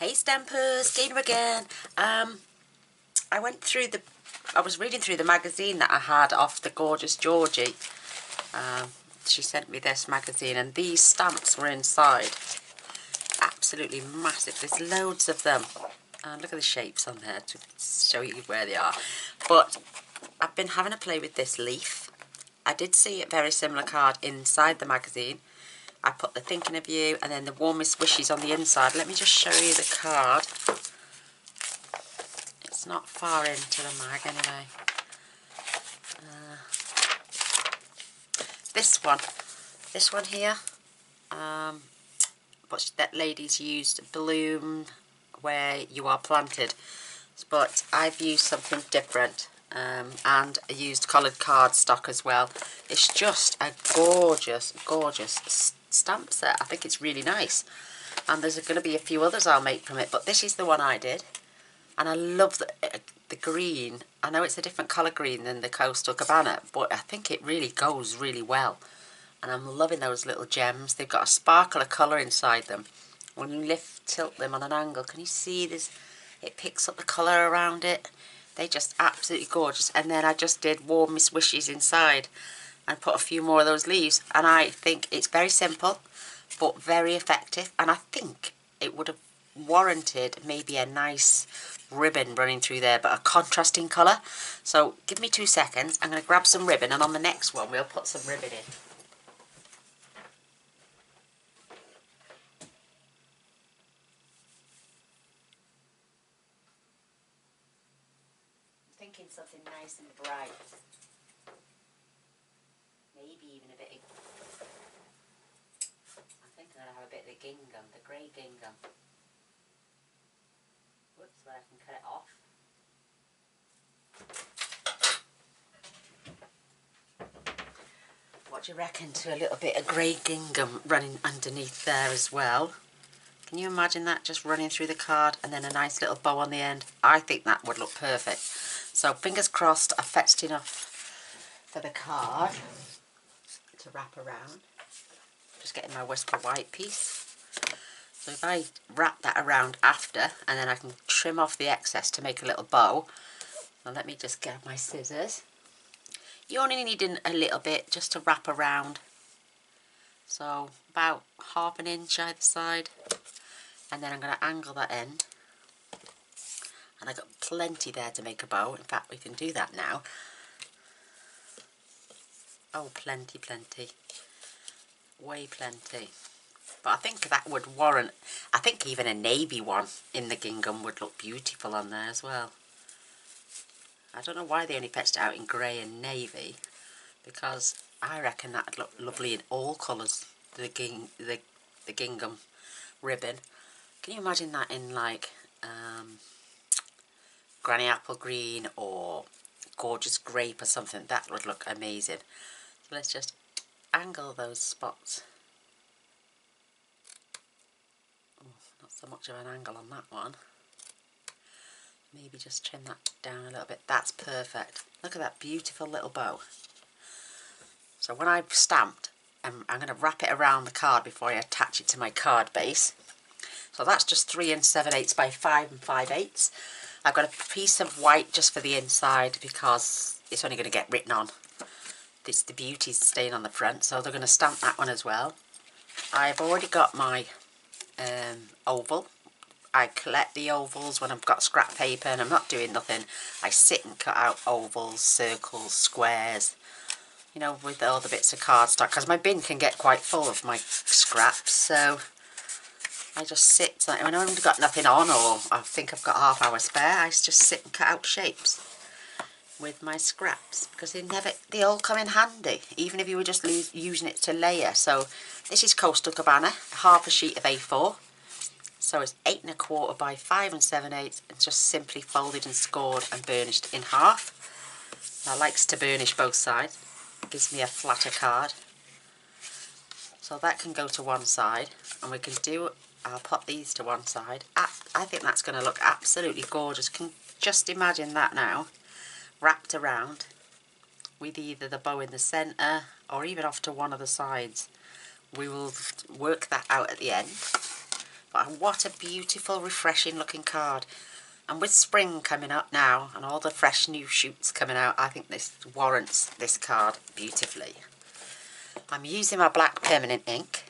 Hey Stampers, Gaynor again. I was reading through the magazine that I had off the gorgeous Georgie. She sent me this magazine and these stamps were inside. Absolutely massive. There's loads of them. Look at the shapes on there to show you where they are. But I've been having a play with this leaf. I did see a very similar card inside the magazine. I put the thinking of you and then the warmest wishes on the inside. Let me just show you the card. It's not far into the mag anyway. This one here. But that lady's used bloom where you are planted. But I've used something different. And I used coloured cardstock as well. It's just a gorgeous, gorgeous stamp set. I think it's really nice. And there's going to be a few others I'll make from it, but this is the one I did. And I love the green. I know it's a different colour green than the Coastal Cabana, but I think it really goes really well. And I'm loving those little gems. They've got a sparkle of colour inside them. When you tilt them on an angle, can you see this? It picks up the colour around it. They just absolutely gorgeous. And then I just did warmest wishes inside and put a few more of those leaves. And I think it's very simple but very effective. And I think it would have warranted maybe a nice ribbon running through there, but a contrasting colour. So give me 2 seconds. I'm going to grab some ribbon, and on the next one we'll put some ribbon in. Thinking something nice and bright. Maybe even a bit of... I think I'm going to have a bit of the gingham, the grey gingham. Whoops, but I can cut it off. What do you reckon to a little bit of grey gingham running underneath there as well? Can you imagine that just running through the card and then a nice little bow on the end? I think that would look perfect. So fingers crossed I fetched enough for the card to wrap around. Just getting my Whisper White piece. So if I wrap that around after, and then I can trim off the excess to make a little bow. Now let me just get my scissors. You only need a little bit just to wrap around. So about 1/2 inch either side. And then I'm going to angle that end. And I've got plenty there to make a bow. In fact, we can do that now. Oh, plenty, plenty. Way plenty. But I think that would warrant... I think even a navy one in the gingham would look beautiful on there as well. I don't know why they only fetched it out in grey and navy. Because I reckon that'd look lovely in all colours. The gingham ribbon. Can you imagine that in like... granny apple green or gorgeous grape or something? That would look amazing. So let's just angle those spots. Oh, not so much of an angle on that one. Maybe just trim that down a little bit. That's perfect. Look at that beautiful little bow. So when I've stamped, I'm going to wrap it around the card before I attach it to my card base. So that's just 3 7/8 by 5 5/8. I've got a piece of white just for the inside because it's only going to get written on. The beauty's staying on the front, so they're going to stamp that one as well. I've already got my oval. I collect the ovals when I've got scrap paper and I'm not doing nothing. I sit and cut out ovals, circles, squares, you know, with all the bits of cardstock, because my bin can get quite full of my scraps, so I just sit, when I've got nothing on or I think I've got ½ hour spare, I just sit and cut out shapes with my scraps, because they all come in handy, even if you were just using it to layer. So this is Coastal Cabana, ½ a sheet of A4. So it's 8 1/4 by 5 7/8, and just simply folded and scored and burnished in half. I likes to burnish both sides, gives me a flatter card. So that can go to one side, and we can do, I'll pop these to one side. I think that's going to look absolutely gorgeous. Can just imagine that now, wrapped around with either the bow in the centre or even off to one of the sides. We will work that out at the end. But what a beautiful, refreshing looking card. And with spring coming up now and all the fresh new shoots coming out, I think this warrants this card beautifully. I'm using my black permanent ink.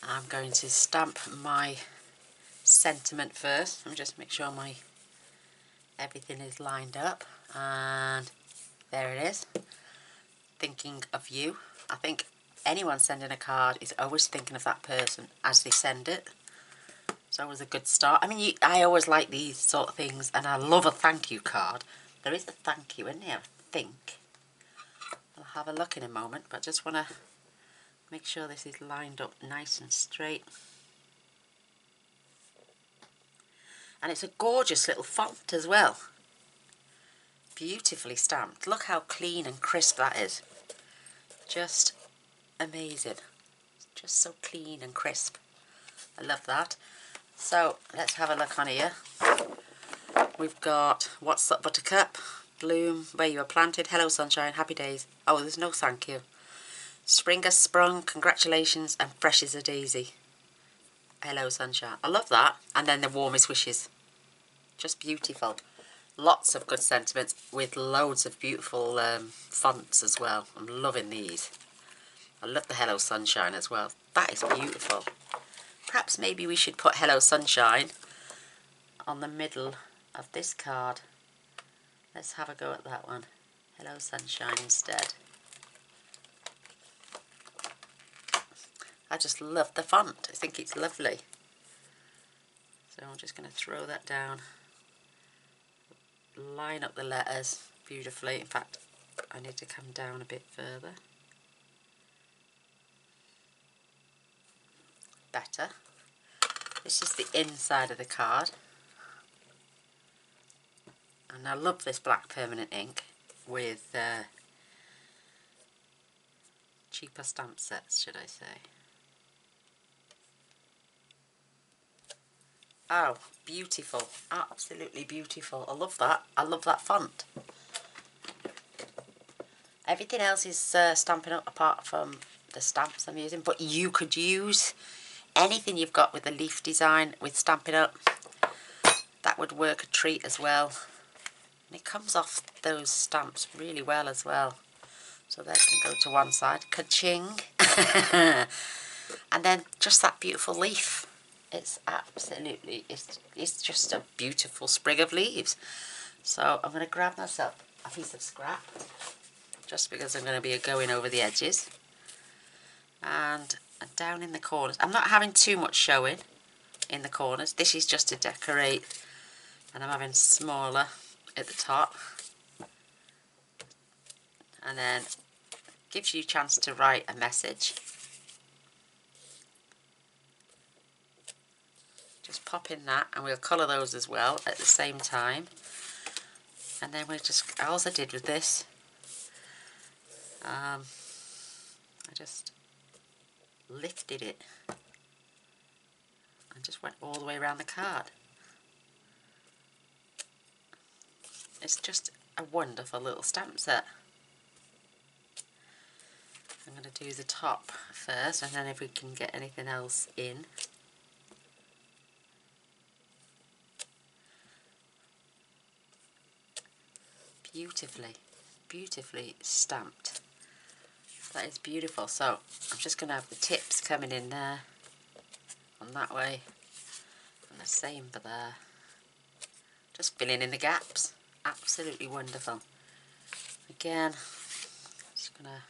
I'm going to stamp my sentiment first. Let me just make sure my everything is lined up. And there it is. Thinking of you. I think anyone sending a card is always thinking of that person as they send it. It's always a good start. I mean, I always like these sort of things, and I love a thank you card. There is a thank you in here, I think. I'll have a look in a moment, but I just want to make sure this is lined up nice and straight. And it's a gorgeous little font as well. Beautifully stamped. Look how clean and crisp that is. Just amazing. Just so clean and crisp. I love that. So let's have a look on here. We've got What's Up Buttercup, Bloom, Where You Were Planted, Hello Sunshine, Happy Days. Oh, there's no thank you. Spring has sprung, congratulations, and fresh as a daisy. Hello Sunshine. I love that. And then the warmest wishes. Just beautiful. Lots of good sentiments with loads of beautiful fonts as well. I'm loving these. I love the Hello Sunshine as well. That is beautiful. Perhaps maybe we should put Hello Sunshine on the middle of this card. Let's have a go at that one. Hello Sunshine instead. I just love the font. I think it's lovely. So I'm just going to throw that down. Line up the letters beautifully. In fact, I need to come down a bit further. Better. This is the inside of the card. And I love this black permanent ink with cheaper stamp sets, should I say. Oh, beautiful. Absolutely beautiful. I love that. I love that font. Everything else is Stampin' Up apart from the stamps I'm using. But you could use anything you've got with a leaf design with Stampin' Up. That would work a treat as well. And it comes off those stamps really well as well. So that can go to one side. Ka-ching. And then just that beautiful leaf. It's absolutely, it's just a beautiful sprig of leaves. So I'm going to grab myself a piece of scrap, just because I'm going to be going over the edges. And down in the corners. I'm not having too much showing in the corners. This is just to decorate. And I'm having smaller at the top. And then gives you a chance to write a message. Just pop in that, and we'll colour those as well at the same time. And then we'll just, all I did with this, I just lifted it and just went all the way around the card. It's just a wonderful little stamp set. I'm going to do the top first, and then if we can get anything else in. Beautifully, beautifully stamped. That is beautiful. So I'm just going to have the tips coming in there, on that way, and the same for there. Just filling in the gaps. Absolutely wonderful. Again, just going to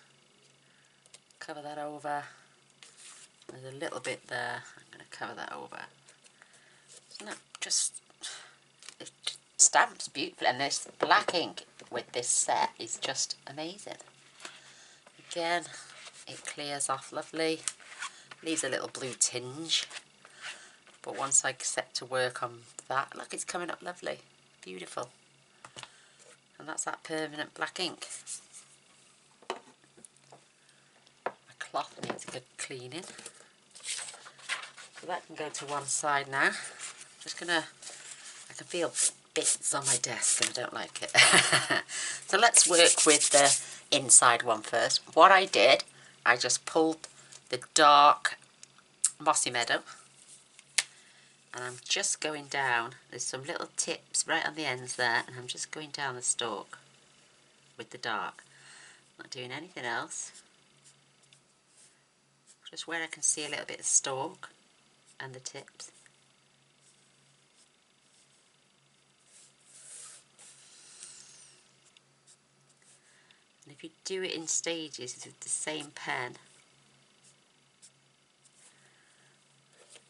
cover that over. There's a little bit there. I'm going to cover that over. No, just it stamps beautifully, and this black ink with this set is just amazing. Again, it clears off lovely, leaves a little blue tinge, but once I set to work on that, look, it's coming up lovely, beautiful. And that's that permanent black ink. My cloth needs a good cleaning, so that can go to one side now. Just gonna, I can feel bits on my desk and I don't like it. So let's work with the inside one first. What I did, I just pulled the dark Mossy Meadow And I'm just going down, there's some little tips right on the ends there, and I'm just going down the stalk with the dark. Not doing anything else. Just where I can see a little bit of stalk and the tips. And if you do it in stages with the same pen,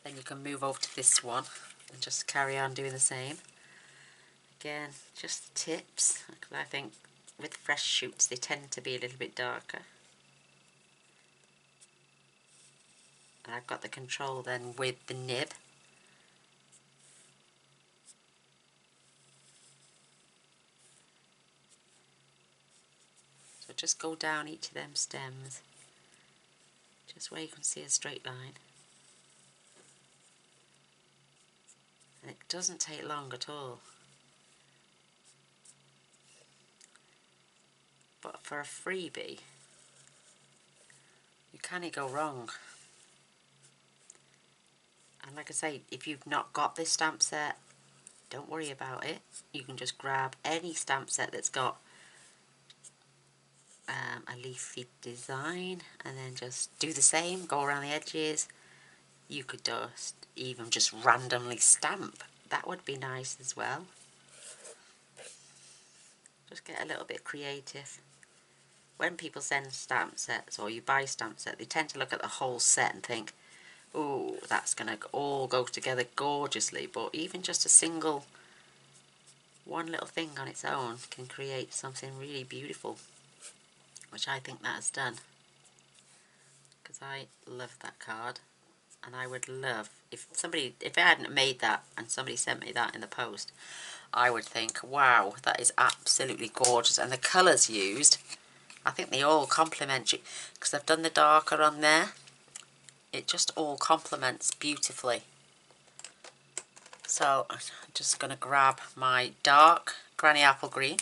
then you can move over to this one and just carry on doing the same. Again, just the tips, because I think with fresh shoots they tend to be a little bit darker. And I've got the control then with the nib. So just go down each of them stems, just where you can see a straight line. And it doesn't take long at all. But for a freebie, you can't go wrong. And like I say, if you've not got this stamp set, don't worry about it. You can just grab any stamp set that's got a leafy design and then just do the same, go around the edges. You could just even just randomly stamp. That would be nice as well. Just get a little bit creative. When people send stamp sets or you buy stamp set, they tend to look at the whole set and think, oh, that's going to all go together gorgeously. But even just a single, one little thing on its own can create something really beautiful, which I think that has done. Because I love that card. And I would love, if I hadn't made that and somebody sent me that in the post, I would think, wow, that is absolutely gorgeous. And the colours used, I think they all complement you, because I've done the darker on there. It just all complements beautifully. So I'm just going to grab my dark Granny Apple Green.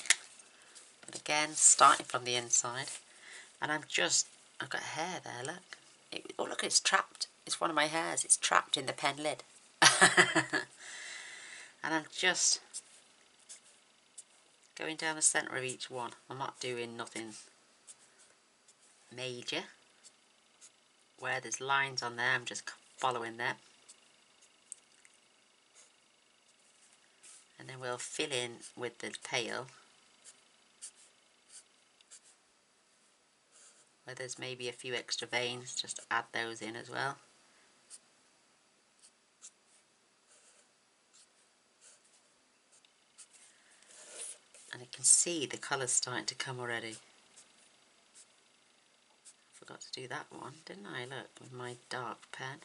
But again, starting from the inside. And I've got hair there, look. Oh, look, it's trapped. It's one of my hairs. It's trapped in the pen lid. And I'm just going down the centre of each one. I'm not doing nothing major. Where there's lines on there, I'm just following them. And then we'll fill in with the tail. Where there's maybe a few extra veins, just add those in as well. And you can see the colours starting to come already. I forgot to do that one, didn't I? Look, with my dark pen.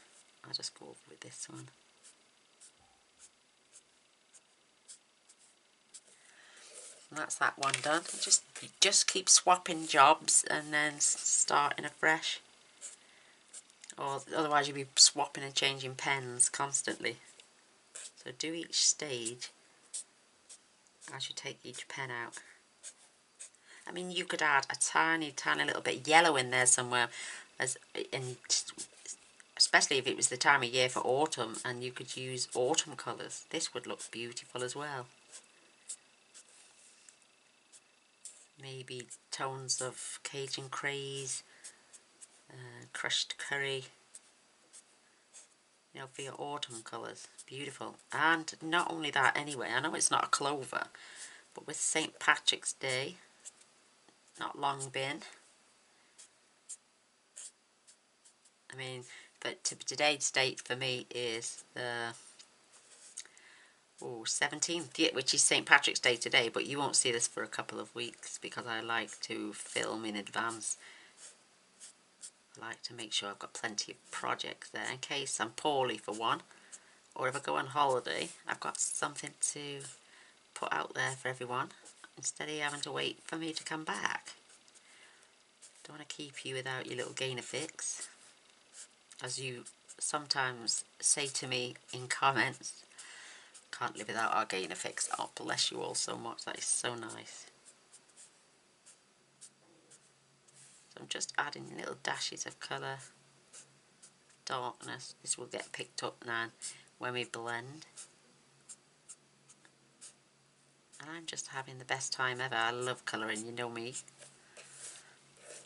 I'll just go over with this one. And that's that one done. Just keep swapping jobs and then starting afresh. Or otherwise you'll be swapping and changing pens constantly. So do each stage as you take each pen out. I mean, you could add a tiny little bit of yellow in there somewhere, especially if it was the time of year for autumn and you could use autumn colours. This would look beautiful as well. Maybe tones of Cajun craze, crushed curry, you know, for your autumn colours. Beautiful. And not only that anyway, I know it's not a clover, but with St. Patrick's Day not long been, I mean, but today's date for me is the 17th, which is St. Patrick's Day today, but you won't see this for a couple of weeks because I like to film in advance. I like to make sure I've got plenty of projects there in case I'm poorly for one, or if I go on holiday, I've got something to put out there for everyone instead of having to wait for me to come back. Don't want to keep you without your little Gaynor fix, as you sometimes say to me in comments. Can't live without our Gaynor fix. Oh, bless you all so much. That is so nice. So I'm just adding little dashes of colour, darkness. This will get picked up now when we blend. And I'm just having the best time ever. I love colouring, you know me.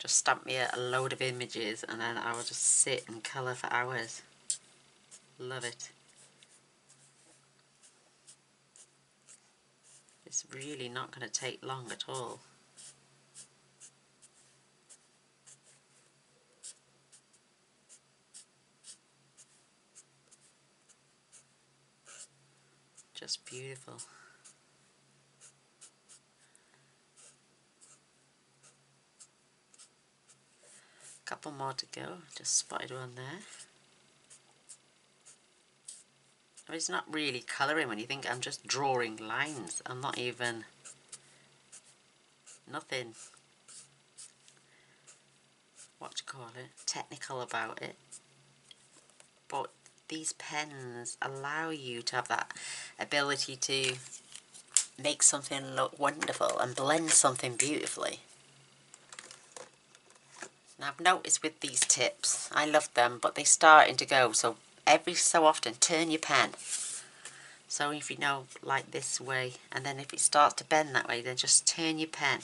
Just stamp me a load of images and then I will just sit and colour for hours. Love it. It's really not going to take long at all. Just beautiful. Couple more to go. Just spotted one there. I mean, it's not really colouring when you think I'm just drawing lines. I'm not even... nothing... what do you call it? Technical about it. But these pens allow you to have that ability to make something look wonderful and blend something beautifully. Now I've noticed with these tips, I love them, but they're starting to go, so every so often turn your pen. So if you know, like this way, and then if it starts to bend that way, then just turn your pen.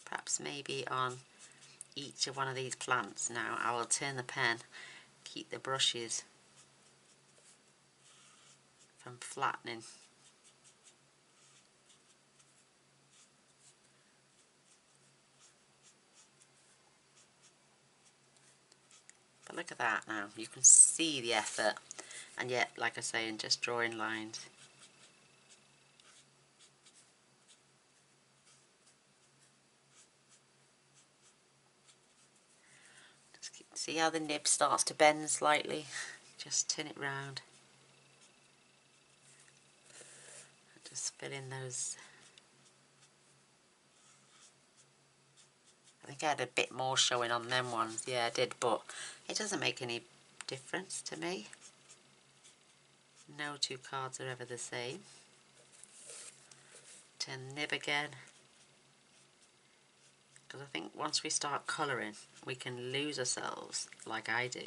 Perhaps maybe on each of one of these plants now, I will turn the pen, keep the brushes from flattening. But look at that now, you can see the effort, and yet, like I say, in just drawing lines. See how the nib starts to bend slightly? Just turn it round. Just fill in those. I think I had a bit more showing on them ones. Yeah, I did, but it doesn't make any difference to me. No two cards are ever the same. Turn the nib again. Because I think once we start colouring, we can lose ourselves, like I do.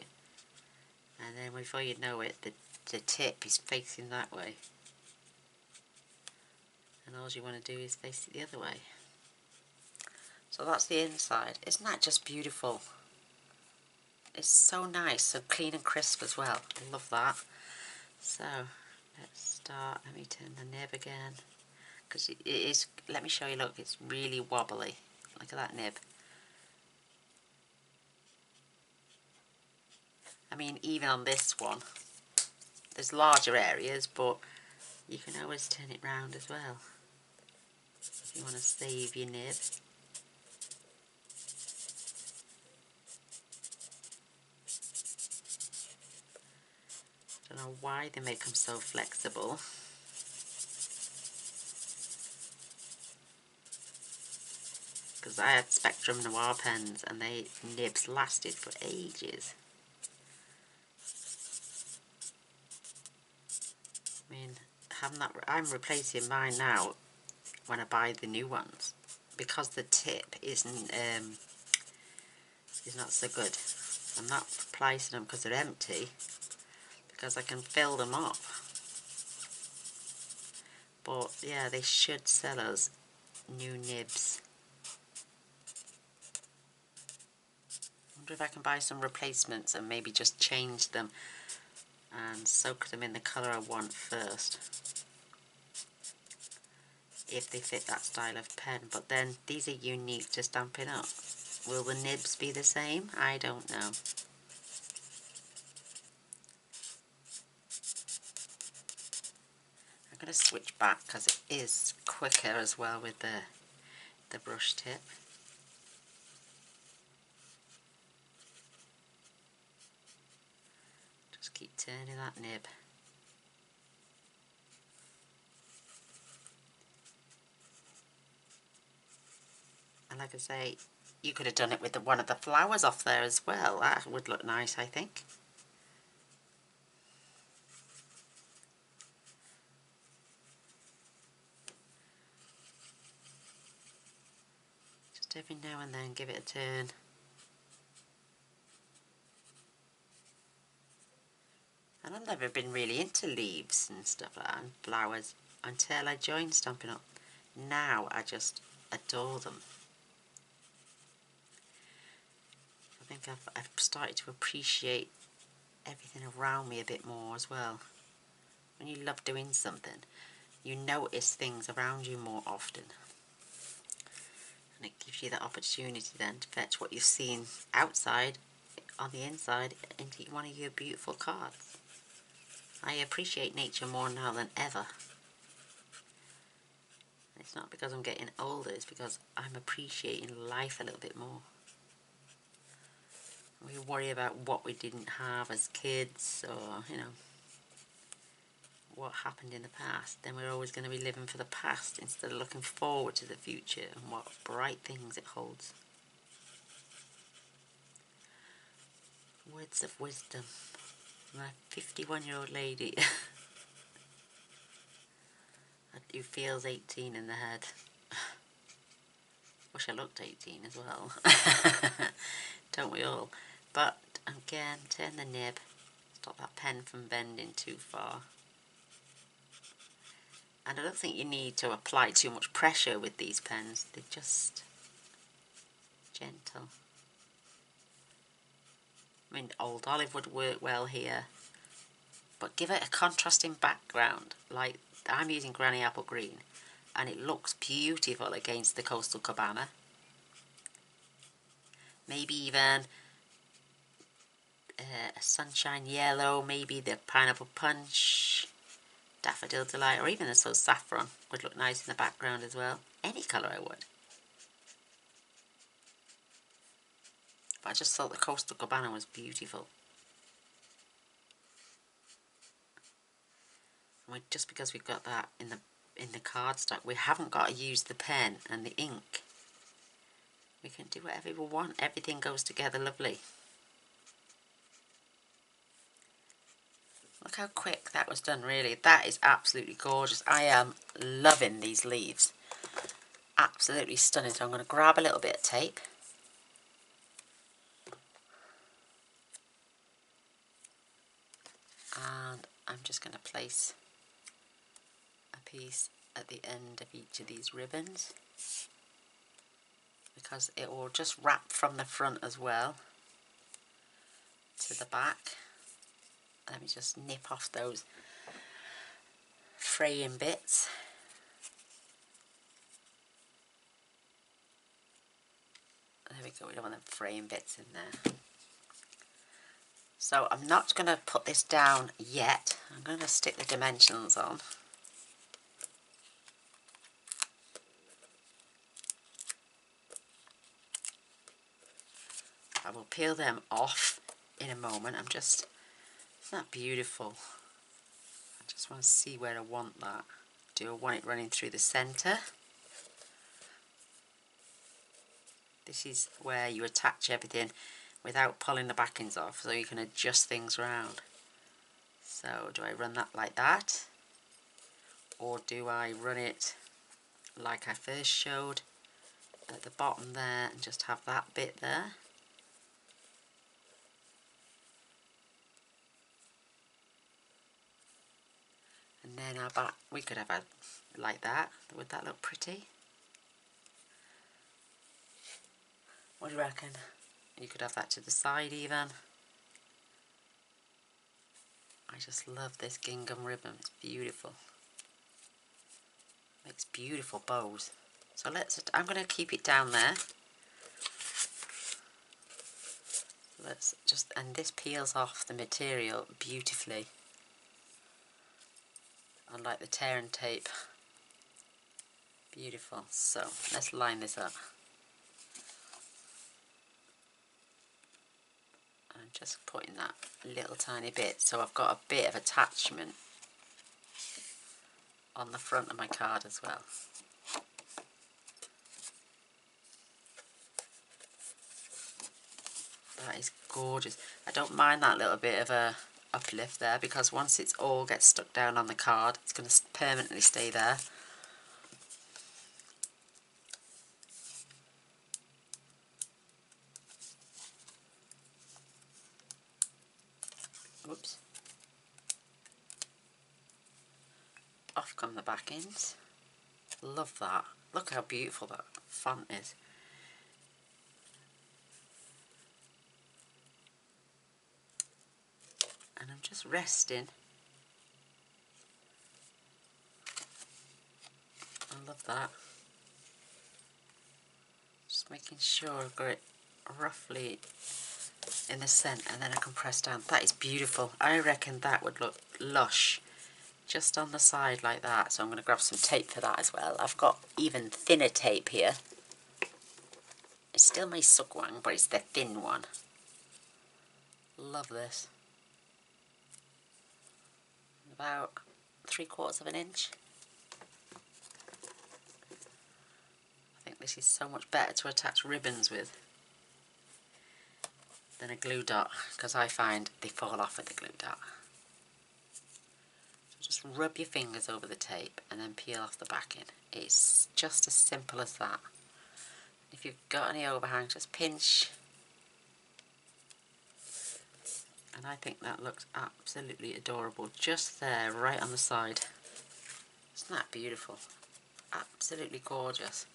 And then before you know it, the tip is facing that way. And all you want to do is face it the other way. So that's the inside. Isn't that just beautiful? It's so nice, so clean and crisp as well. I love that. So let's start. Let me turn the nib again. Because it is, let me show you, look, it's really wobbly. Look at that nib. I mean, even on this one, there's larger areas, but you can always turn it round as well. If you want to save your nib. Don't know why they make them so flexible. Because I had Spectrum Noir pens and they nibs lasted for ages. I mean, I'm replacing mine now when I buy the new ones because the tip is not so good. I'm not replacing them because they're empty, because I can fill them up. But yeah, they should sell us new nibs. I wonder if I can buy some replacements and maybe just change them and soak them in the colour I want first, if they fit that style of pen. But then these are unique to Stampin' Up. Will the nibs be the same? I don't know. I'm going to switch back because it is quicker as well with the brush tip. Just keep turning that nib. And like I say, you could have done it with one of the flowers off there as well. That would look nice, I think. Just every now and then give it a turn. never been really into leaves and stuff like that, and flowers, until I joined Stampin' Up. Now I just adore them. I think I've started to appreciate everything around me a bit more as well. When you love doing something, you notice things around you more often. And it gives you that opportunity then to fetch what you've seen outside, on the inside, into one of your beautiful cards. I appreciate nature more now than ever. It's not because I'm getting older, it's because I'm appreciating life a little bit more. We worry about what we didn't have as kids, or, you know, what happened in the past. Then we're always going to be living for the past instead of looking forward to the future and what bright things it holds. Words of wisdom from a 51-year-old lady who feels 18 in the head. Wish I looked 18 as well. Don't we all? But again, turn the nib. Stop that pen from bending too far. And I don't think you need to apply too much pressure with these pens. They're just gentle. I mean, Old Olive would work well here. But give it a contrasting background. Like, I'm using Granny Apple Green. And it looks beautiful against the Coastal Cabana. Maybe even a Sunshine Yellow, maybe the Pineapple Punch, Daffodil Delight, or even the So Saffron would look nice in the background as well. Any colour I would. But I just thought the Coastal Cabana was beautiful. And just because we've got that in the cardstock, we haven't got to use the pen and the ink. We can do whatever we want. Everything goes together lovely. Look how quick that was done, really. That is absolutely gorgeous. I am loving these leaves. Absolutely stunning. So I'm going to grab a little bit of tape. And I'm just going to place a piece at the end of each of these ribbons, because it will just wrap from the front as well to the back. Let me just nip off those fraying bits. There we go, we don't want them fraying bits in there. So I'm not going to put this down yet. I'm going to stick the dimensions on. I will peel them off in a moment. Isn't that beautiful? I just want to see where I want that. Do I want it running through the centre? This is where you attach everything without pulling the backings off, so you can adjust things around. So do I run that like that? Or do I run it like I first showed at the bottom there and just have that bit there? And then our back, we could have it like that. Would that look pretty? What do you reckon? You could have that to the side even. I just love this gingham ribbon. It's beautiful. Makes beautiful bows. So I'm going to keep it down there. And this peels off the material beautifully. Unlike the tear and tape. Beautiful. So let's line this up. I'm just putting that little tiny bit, so I've got a bit of attachment on the front of my card as well. That is gorgeous. I don't mind that little bit of a uplift there, because once it's all gets stuck down on the card, it's going to permanently stay there. Oops. off come the backings. Love that. Look how beautiful that font is. And I'm just resting. I love that. Just making sure I've got it roughly in the centre, and then I can press down. That is beautiful. I reckon that would look lush just on the side like that. So I'm going to grab some tape for that as well. I've got even thinner tape here. It's still my sukwang, but it's the thin one. Love this. About 3/4 of an inch. I think this is so much better to attach ribbons with than a glue dot, because I find they fall off with the glue dot. So just rub your fingers over the tape and then peel off the backing. It's just as simple as that. If you've got any overhang, just pinch. And I think that looks absolutely adorable just there, right on the side. Isn't that beautiful? Absolutely gorgeous.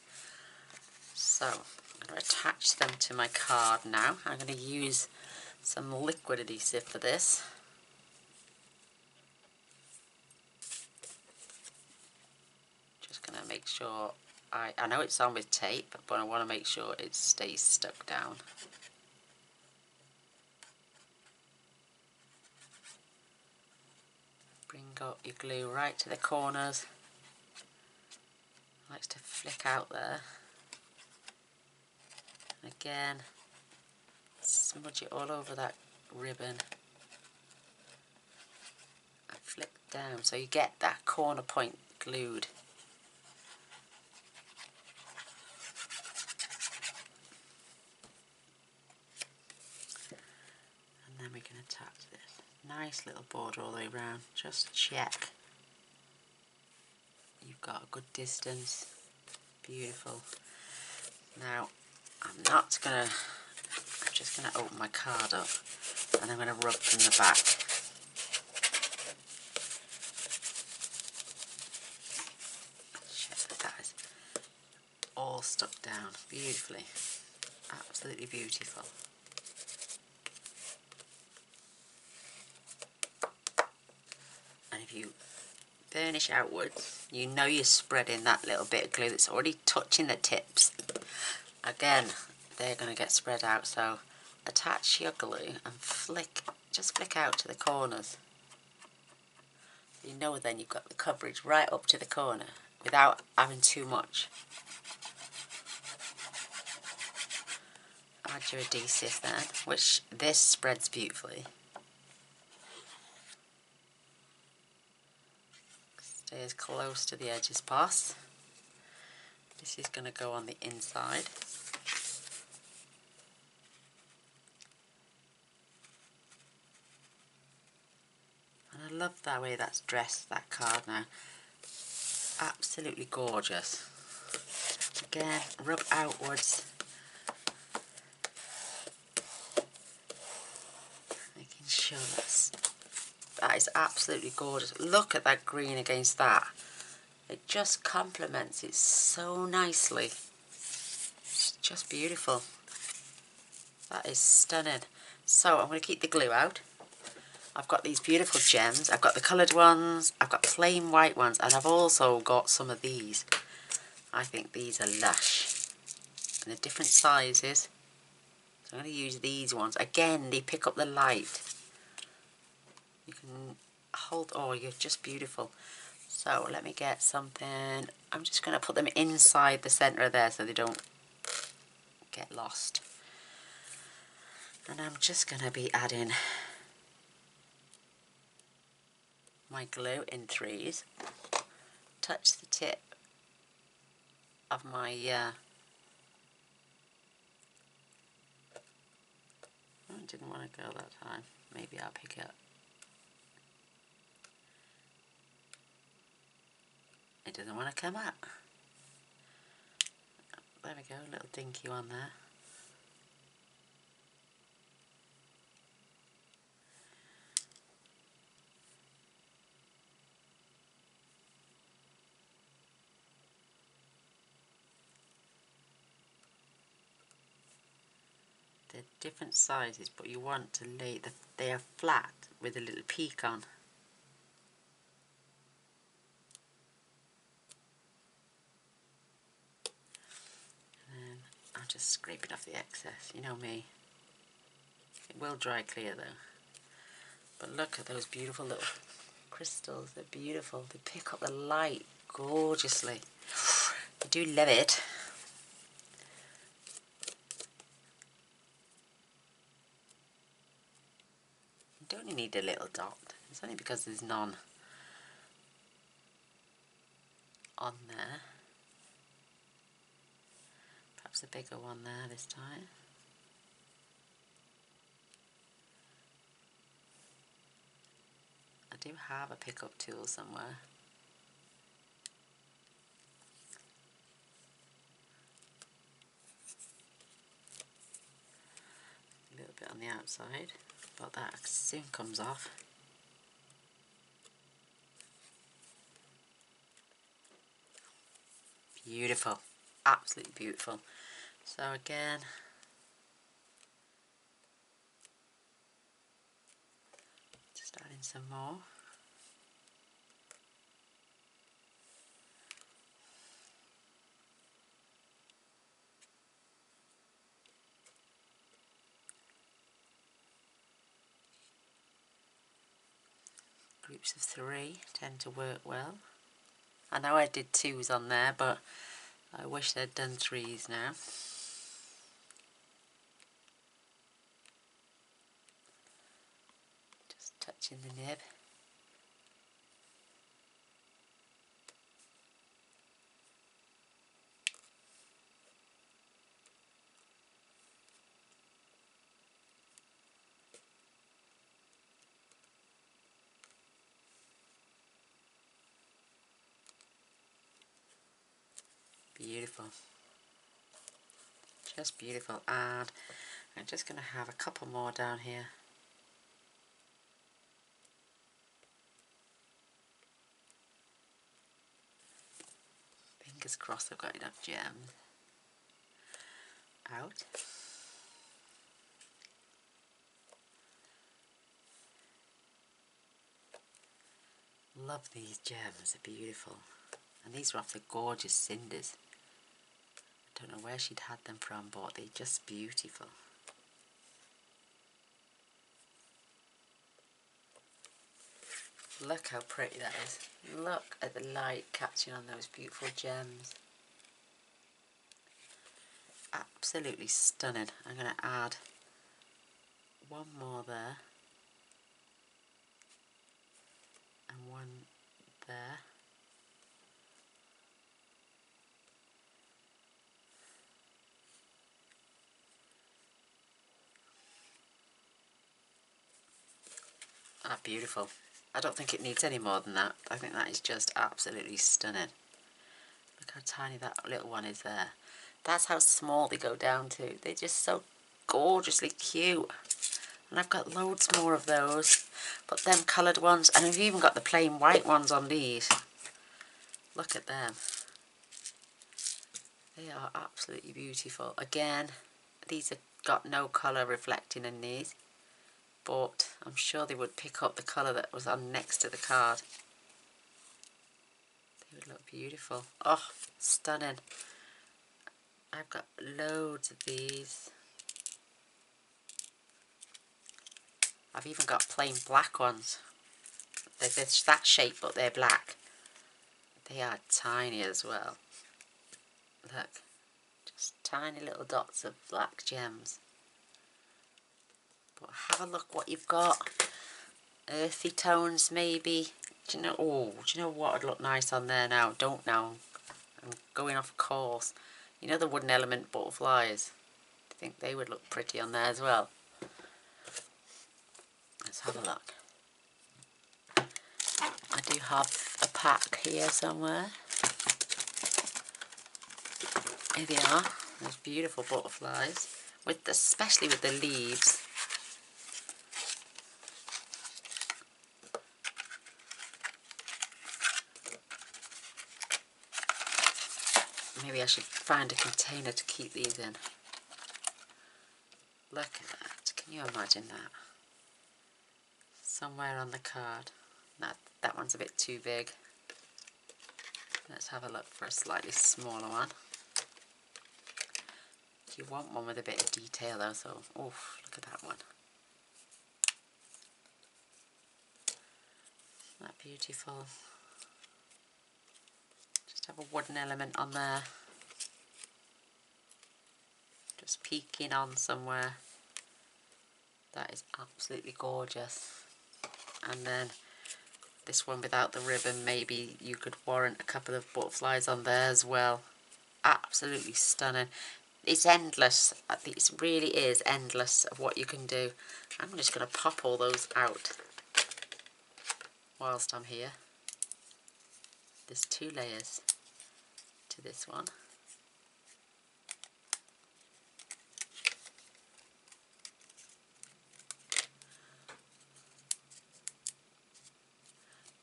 So I'm going to attach them to my card now. I'm going to use some liquid adhesive for this. Just going to make sure, I know it's on with tape, but I want to make sure it stays stuck down. Bring up your glue right to the corners. Likes to flick out there. And again, smudge it all over that ribbon. And flick down so you get that corner point glued. And then we can attach this. Nice little border all the way around. Just check you've got a good distance. Beautiful. Now I'm just gonna open my card up and I'm gonna rub from the back. Check that is all stuck down beautifully. Absolutely beautiful. And if you burnish outwards, you know you're spreading that little bit of glue that's already touching the tips. Again, they're going to get spread out, so attach your glue and just flick out to the corners. You know then you've got the coverage right up to the corner without having too much. Add your adhesive then, which this spreads beautifully. Stay as close to the edge as possible. This is going to go on the inside. And I love that way that's dressed, that card now. Absolutely gorgeous. Again, rub outwards. Making sure that is absolutely gorgeous. Look at that green against that. It just complements it so nicely. It's just beautiful. That is stunning. So I'm going to keep the glue out. I've got these beautiful gems. I've got the coloured ones. I've got plain white ones. And I've also got some of these. I think these are lush. And they're different sizes. So I'm going to use these ones. Again, they pick up the light. You can hold, oh, you're just beautiful. So let me get something. I'm just going to put them inside the centre of there so they don't get lost. And I'm just going to be adding my glue in threes. Touch the tip of my I didn't want to go that time. Maybe I'll pick it up. It doesn't want to come up. There we go, a little dinky one there. different sizes, but you want to lay they are flat with a little peak on. And then I'll just scrape it off the excess, you know me. It will dry clear though. But look at those beautiful little crystals, they're beautiful. They pick up the light gorgeously. I do love it. You don't need a little dot. It's only because there's none on there. Perhaps a bigger one there this time. I do have a pickup tool somewhere. A little bit on the outside, but that soon comes off. Beautiful, absolutely beautiful. So again, just adding some more. Groups of 3 tend to work well. I know I did 2s on there, but I wish they'd done 3s now. Just touching the nib. Beautiful. Just beautiful. And I'm just going to have a couple more down here. Fingers crossed I've got enough gems out. Love these gems, they're beautiful. And these are off the gorgeous cinders. I don't know where she'd had them from, but they're just beautiful. Look how pretty that is. Look at the light catching on those beautiful gems. Absolutely stunning. I'm going to add one more there. And one there. Ah, beautiful. I don't think it needs any more than that. I think that is just absolutely stunning. Look how tiny that little one is there. That's how small they go down to. They're just so gorgeously cute. And I've got loads more of those. But them coloured ones, and I've even got the plain white ones on these. Look at them. They are absolutely beautiful. Again, these have got no colour reflecting in these. But I'm sure they would pick up the colour that was on next to the card. They would look beautiful. Oh, stunning. I've got loads of these. I've even got plain black ones. They're that shape, but they're black. They are tiny as well. Look, just tiny little dots of black gems. But have a look what you've got. Earthy tones maybe. Do you know? Oh, do you know what would look nice on there now? Don't know. I'm going off course. You know the wooden element butterflies? I think they would look pretty on there as well. Let's have a look. I do have a pack here somewhere. Here they are. Those beautiful butterflies, especially with the leaves. Maybe I should find a container to keep these in. Look at that. Can you imagine that? Somewhere on the card. That one's a bit too big. Let's have a look for a slightly smaller one. You want one with a bit of detail though, so oof, look at that one. Isn't that beautiful? Just have a wooden element on there. Just peeking on somewhere. That is absolutely gorgeous. And then this one without the ribbon, maybe you could warrant a couple of butterflies on there as well. Absolutely stunning. It's endless. It really is endless of what you can do. I'm just going to pop all those out whilst I'm here. There's 2 layers to this one.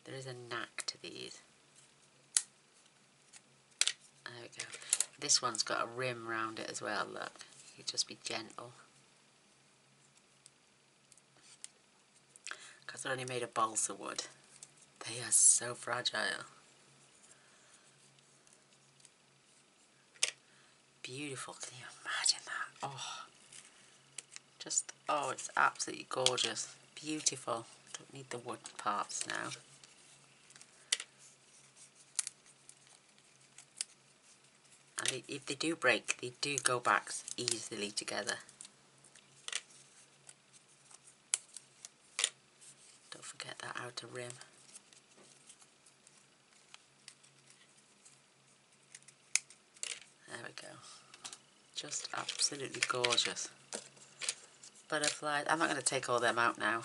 There is a knack to these. There we go. This one's got a rim round it as well, look. You just be gentle. Because they're only made of balsa wood. They are so fragile. Beautiful, can you imagine that? Oh, it's absolutely gorgeous. Beautiful. Don't need the wood parts now. And if they do break, they do go back easily together. Don't forget that outer rim. There we go. Just absolutely gorgeous. Butterflies. I'm not going to take all them out now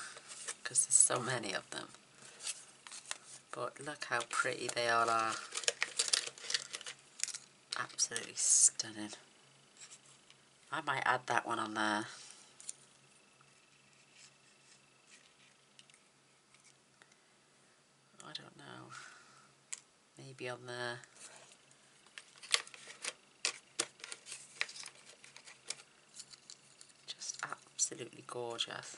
because there's so many of them. But look how pretty they all are. Absolutely stunning. I might add that one on there. I don't know. Maybe on there. Just absolutely gorgeous.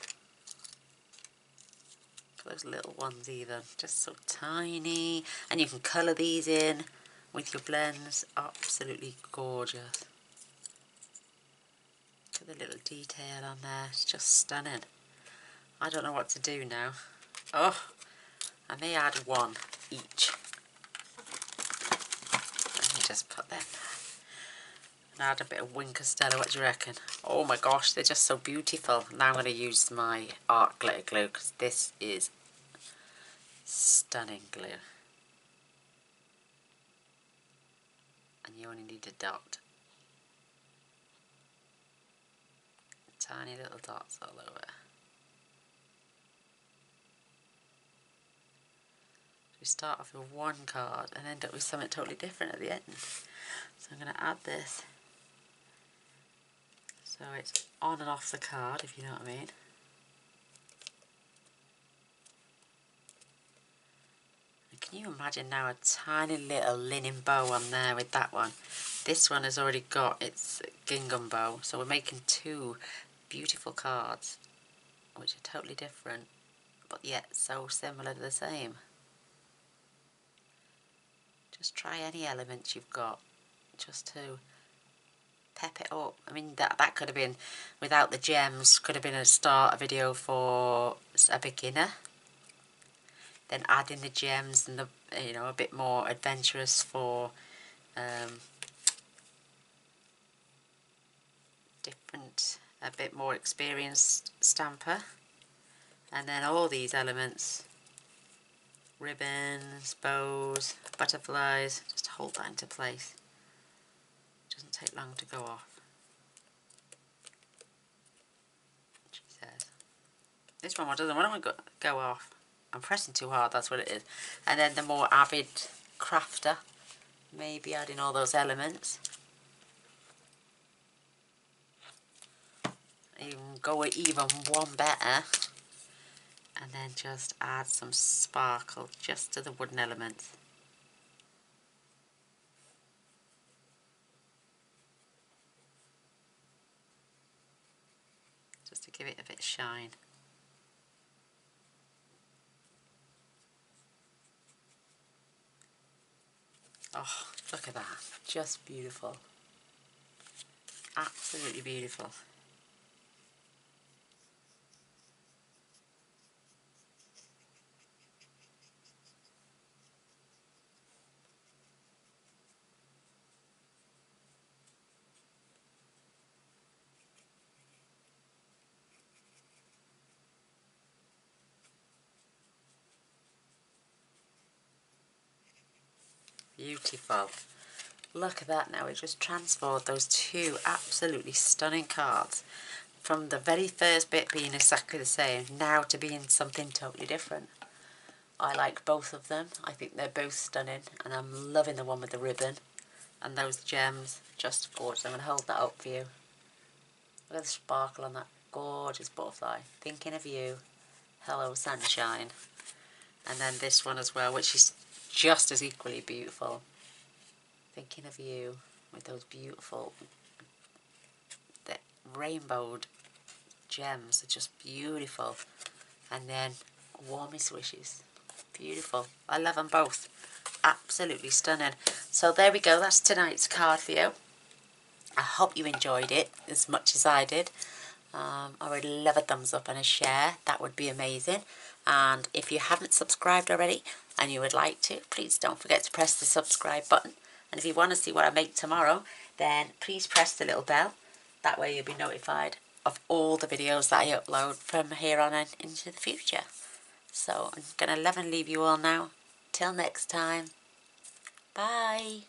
Those little ones even, just so tiny. And you can colour these in with your blends. Absolutely gorgeous. Look at the little detail on there, it's just stunning. I don't know what to do now. Oh, I may add one each. Let me just put them there. And add a bit of Wink Stella, what do you reckon? Oh my gosh, they're just so beautiful. Now I'm going to use my art glitter glue because this is stunning glue. And you only need a dot. Tiny little dots all over. We start off with one card and end up with something totally different at the end. So I'm going to add this. So it's on and off the card, if you know what I mean. And can you imagine now a tiny little linen bow on there with that one? This one has already got its gingham bow, so we're making 2 beautiful cards, which are totally different, but yet so similar to the same. Just try any elements you've got, just to pep it up. I mean, that could have been, without the gems, could have been a video for a beginner. Then add in the gems and the, you know, a bit more adventurous for different, a bit more experienced stamper. And then all these elements, ribbons, bows, butterflies, just hold that into place. It doesn't take long to go off. She says. This one doesn't want to go off. I'm pressing too hard, that's what it is. And then the more avid crafter, maybe adding all those elements. You can go even one better. And then just add some sparkle just to the wooden elements. Give it a bit of shine. Oh, look at that. Just beautiful. Absolutely beautiful. Beautiful. Look at that now. We just transformed those two absolutely stunning cards from the very first bit being exactly the same now to being something totally different. I like both of them. I think they're both stunning, and I'm loving the one with the ribbon and those gems. Just gorgeous. I'm going to hold that up for you. Look at the sparkle on that gorgeous butterfly. Thinking of you. Hello, sunshine. And then this one as well, which is just as equally beautiful. Thinking of you, with those beautiful, the rainbowed gems are just beautiful. And then warmest wishes. Beautiful. I love them both. Absolutely stunning. So there we go. That's tonight's card for you. I hope you enjoyed it as much as I did. I would love a thumbs up and a share. That would be amazing. And if you haven't subscribed already and you would like to, please don't forget to press the subscribe button. And if you want to see what I make tomorrow, then please press the little bell. That way you'll be notified of all the videos that I upload from here on in into the future. So I'm going to love and leave you all now. Till next time. Bye.